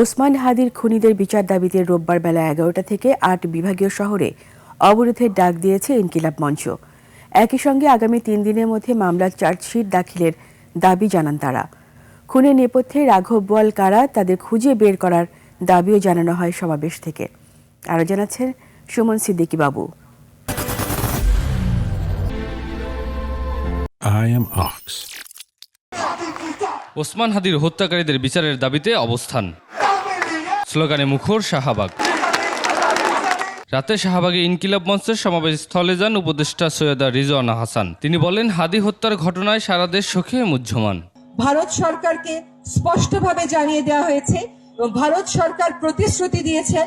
ওসমান হাদির খুনিদের বিচার দাবিতে রোববার বেলা ১১টা থেকে ৮ বিভাগীয় শহরে অবরোধের ডাক দিয়েছে ইনকিলাব মঞ্চ। একই সঙ্গে আগামী ৩ দিনের মধ্যে মামলার চার্জশিট দাখিলের দাবি জানান তারা। খুনের নেপথ্যে রাঘব বোয়াল কারা তাদের খুঁজে বের করার দাবিও জানানো হয় সমাবেশ থেকে। আরও জানাচ্ছেন সুমন সিদ্দিকী বাবু। ওসমান হাদির হত্যাকারীদের বিচারের দাবিতে অবস্থান, স্লোগানে মুখর শাহবাগ। রাতে শাহবাগে ইনকিলাব মঞ্চের সমাবেশ স্থলে যান উপদেষ্টা সৈয়দা রিজওয়ানা হাসান। তিনি বলেন, হাদি হত্যার ঘটনায় সারা দেশ শোকে মুহ্যমান। ভারত সরকারকে স্পষ্টভাবে জানিয়ে দেওয়া হয়েছে এবং ভারত সরকার প্রতিশ্রুতি দিয়েছেন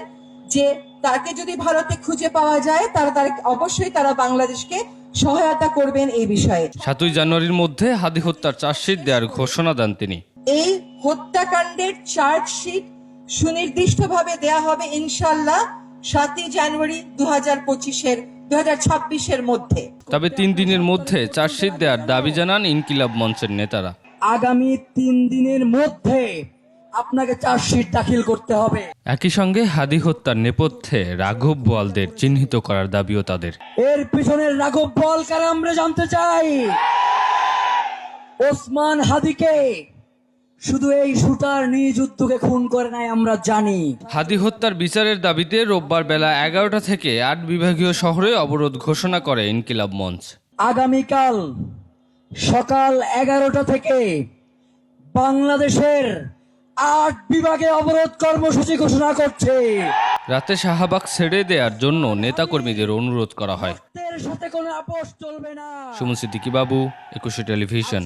যে তাকে যদি ভারতে খুঁজে পাওয়া যায় তারা অবশ্যই বাংলাদেশকে সহায়তা করবেন এই বিষয়ে। ৭ই জানুয়ারির মধ্যে হাদি হত্যার চার্জশিট দেওয়ার ঘোষণা দেন তিনি। এই হত্যাকাণ্ডের চার্জশিট সুনির্দিষ্টভাবে দেয়া হবে ইনশাআল্লাহ ৭ই জানুয়ারি 2026-এর মধ্যে। তবে ৩ দিনের মধ্যে চার্জশিট দেওয়ার দাবি জানান ইনকিলাব মঞ্চের নেতারা। আগামী ৩ দিনের মধ্যে আপনাকে চার্জশিট দাখিল করতে হবে। একই সঙ্গে হাদি হত্যার নেপথ্যে রাঘব বোয়ালদের চিহ্নিত করার দাবিও তাদের। এর পিছনের রাঘব বোয়াল কারা আমরা জানতে চাই। ওসমান হাদিকে শুধু এই শুটার নিজ উদ্যোগে খুন করে নাই আমরা জানি। হাদি হত্যার বিচারের দাবিতে রোববার বেলা ১১টা থেকে ৮ বিভাগীয় শহরে অবরোধ ঘোষণা করে ইনকিলাব মঞ্চ। আগামীকাল সকাল ১১টা থেকে বাংলাদেশের ৮ বিভাগে অবরোধ কর্মসূচি ঘোষণা করছে। রাতে শাহবাগ ছেড়ে দেওয়ার জন্য নেতাকর্মীদের অনুরোধ করা হয়। এর সাথে কোনো আপোষ চলবে না। সুমন সিদ্দিকী বাবু, ২১ টেলিভিশন।